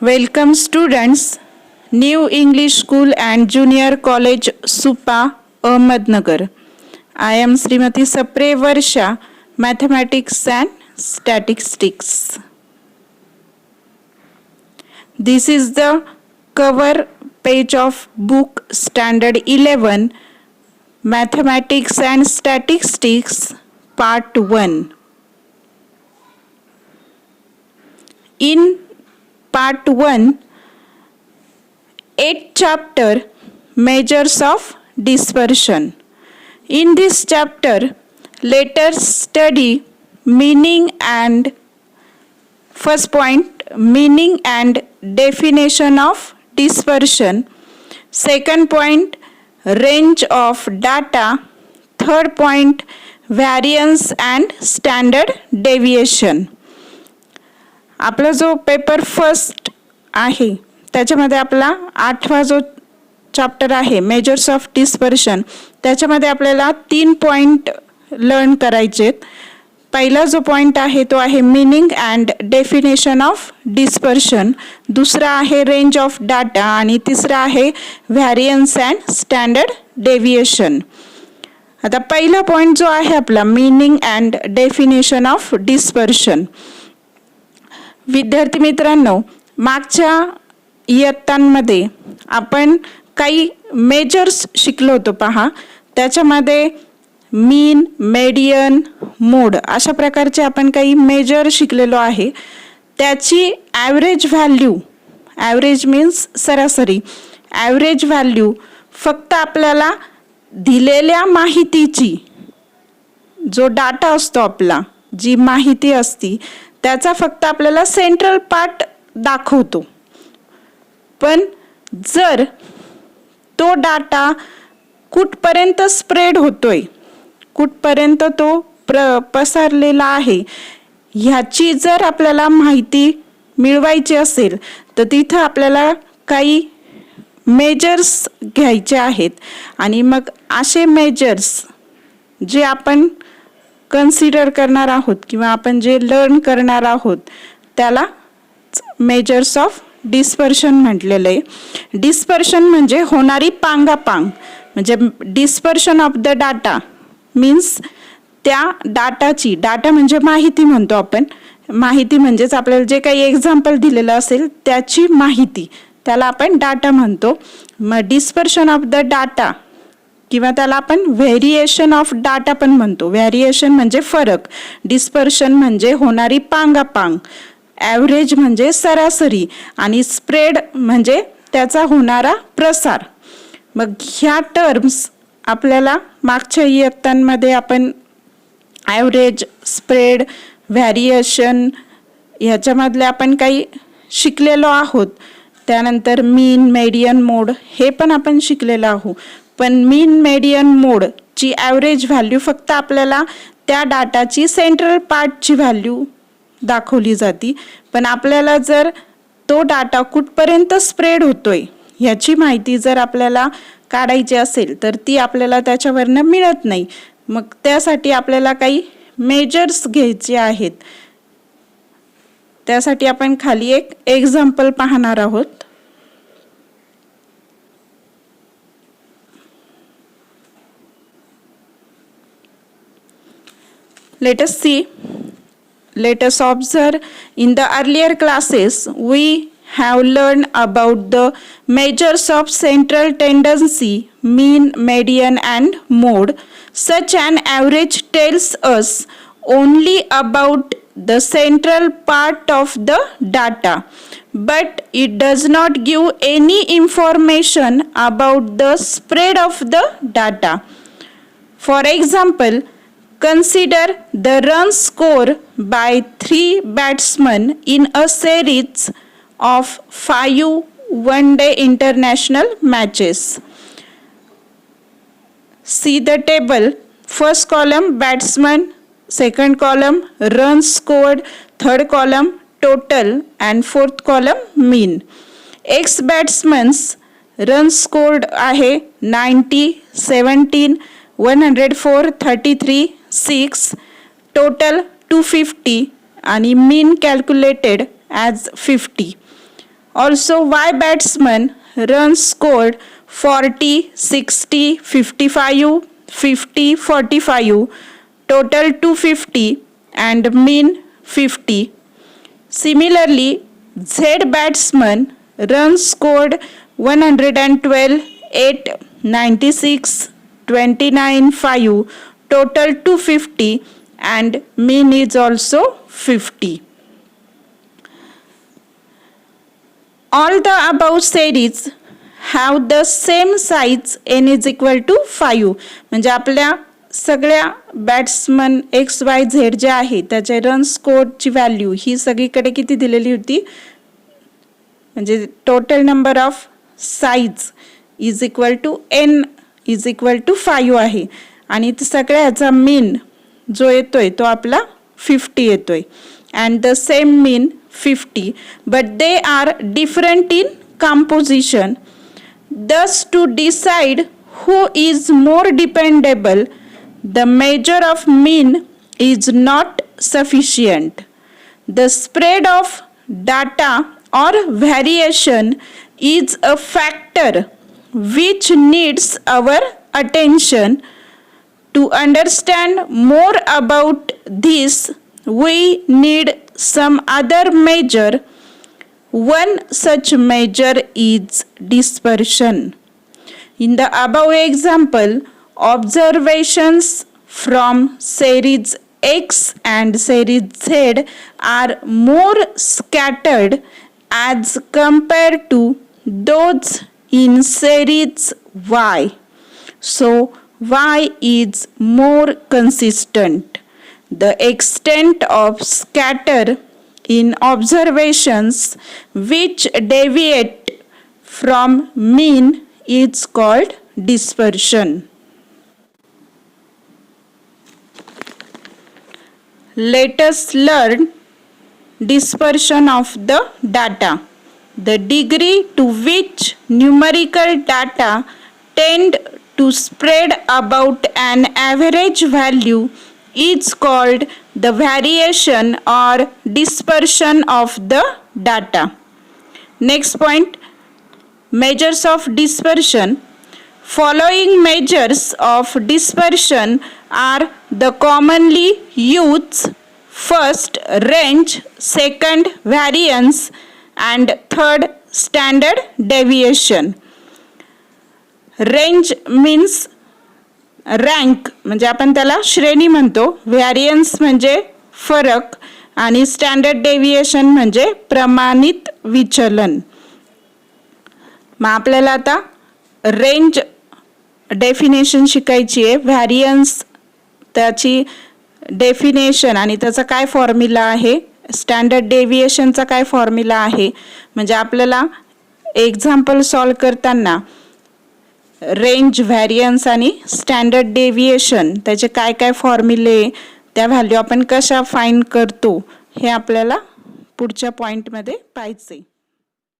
Welcome students, New English School and Junior College Supa, Ahmednagar. I am Srimati Sapre Varsha, Mathematics and Statistics. This is the cover page of book Standard 11, Mathematics and Statistics, Part 1. In Part 1, 8th chapter, Measures of Dispersion. In this chapter, let us study meaning and first point, meaning and definition of dispersion. Second point, range of data. Third point, variance and standard deviation. आपला जो paper first आहे त्याच्यामध्ये आपला 8वा जो chapter आहे measures of dispersion, त्याच्यामध्ये आपल्याला 3 point learn करायचे. पहिला जो पॉइंट आहे तो आहे meaning and definition of dispersion, दुसरा आहे रेंज ऑफ डाटा आणि तिसरा आहे व्हॅरियन्स अँड स्टँडर्ड डेव्हिएशन. आता पहिला पॉइंट जो आहे आपला meaning and definition of dispersion. विद्यार्थी मित्रांनो, मागच्या इयत्तांमध्ये आपण काही मेजर्स शिकलो होतो पहा. त्याच्यामध्ये मीन, मेडियन, मोड अशा प्रकारचे आपण काही मेजर शिकलेलो आहे. त्याची ॲव्हरेज व्हॅल्यू, ॲव्हरेज मीन्स सरासरी, ॲव्हरेज व्हॅल्यू फक्त आपल्याला दिलेल्या माहितीची, जो डाटा असतो आपला, जी माहिती असती त्याचा फक्त आपल्याला सेंट्रल पार्ट दाखवतो. पण जर तो डाटा कुठपर्यंत स्प्रेड होतोय, कुठपर्यंत तो पसरलेला आहे, ह्याची जर आपल्याला माहिती मिळवायची असेल तर तिथं आपल्याला काही मेजर्स घ्यायचे आहेत. आणि मग असे मेजर्स जे आपण कन्सिडर करणार आहोत किंवा आपण जे लर्न करणार आहोत त्याला मेजर्स ऑफ डिस्पर्शन म्हटलेलं आहे. डिस्पर्शन म्हणजे होणारी पांगापांग, म्हणजे dispersion of the data means त्या डाटाची, डाटा म्हणजे माहिती म्हणतो आपण, माहिती म्हणजेच आपल्याला जे काही एक्झाम्पल दिलेलं असेल त्याची माहिती, त्याला आपण डाटा म्हणतो. मग डिस्पर्शन ऑफ द डाटा किंवा त्याला आपण व्हेरिएशन ऑफ डाटा पण म्हणतो. व्हेरिएशन म्हणजे फरक, डिस्पर्शन म्हणजे होणारी पांगापांग, ॲव्हरेज म्हणजे सरासरी आणि स्प्रेड म्हणजे त्याचा होणारा प्रसार. मग ह्या टर्म्स आपल्याला मागच्या इयत्तांमध्ये आपण ॲव्हरेज, स्प्रेड, व्हेरिएशन ह्याच्यामधले आपण काही शिकलेलो आहोत. त्यानंतर मीन, मेडियन, मोड हे पण आपण शिकलेलो आहोत. पण मीन, मेडियन, मोडची ॲव्हरेज व्हॅल्यू फक्त आपल्याला त्या डाटाची सेंट्रल पार्टची व्हॅल्यू दाखवली जाते. पण आपल्याला जर तो डाटा कुठपर्यंत स्प्रेड होतोय ह्याची माहिती जर आपल्याला काढायची असेल तर ती आपल्याला त्याच्यावरनं मिळत नाही. मग त्यासाठी आपल्याला काही मेजर्स घ्यायचे आहेत. त्यासाठी आपण खाली एक एक्झाम्पल पाहणार आहोत. Let us see, let us observe. In the earlier classes, we have learned about the measures of central tendency, mean, median, and mode. Such an average tells us only about the central part of the data, but it does not give any information about the spread of the data. For example, consider the run score by 3 batsmen in a series of 5 one-day international matches. See the table. First column batsman, second column runs scored, third column total and fourth column mean. Ex batsman's runs scored आहे 90, 17, 104, 33, 6, total 250 आणि mean calculated as 50. Also, why batsman runs scored 40, 60, 55, 50, 45, total 250 and mean 50. Similarly, Z batsman runs scored 112, 8, 96, 29, 5, total 250 and mean is also 50. All the above series have the same size n is equal to 5. म्हणजे आपल्या सगळ्या batsman x Y Z जे आहे त्याचे run स्कोरची value ही सगळीकडे किती दिलेली होती, म्हणजे total number of size is equal to n is equal to 5 आहे आणि सगळ्याचा मीन जो येतोय तो आपला 50 येतोय and the same mean 50, but they are different in composition. Thus, to decide who is more dependable, the measure of mean is not sufficient. The spread of data or variation is a factor which needs our attention. To understand more about this, we need some other measure. One such measure is dispersion. In the above example, observations from series X and series Z are more scattered as compared to those in series Y. So, Y is more consistent. The extent of scatter in observations which deviate from mean is called dispersion. Let us learn dispersion of the data. The degree to which numerical data tend to spread about an average value is called the variation or dispersion of the data. Next point, measures of dispersion. Following measures of dispersion are the commonly used: first, range; second, variance; and third, standard deviation. Range means rank म्हणजे आपण त्याला श्रेणी म्हणतो, variance म्हणजे फरक आणि standard deviation म्हणजे प्रमाणित विचलन. मग आपल्याला आता रेंज डेफिनेशन शिकायची आहे, व्हॅरियन्स त्याची डेफिनेशन आणि त्याचा काय फॉर्म्युला आहे, स्टँडर्ड डेव्हिएशनचा काय फॉर्म्युला आहे. म्हणजे आपल्याला एक्झाम्पल सॉल्व करताना रेंज, व्हॅरियन्स आणि स्टँडर्ड डेव्हिएशन त्याचे काय काय फॉर्म्युले, त्या व्हॅल्यू आपण कशा फाइंड करतो हे आपल्याला पुढच्या पॉईंटमध्ये पाहायचे.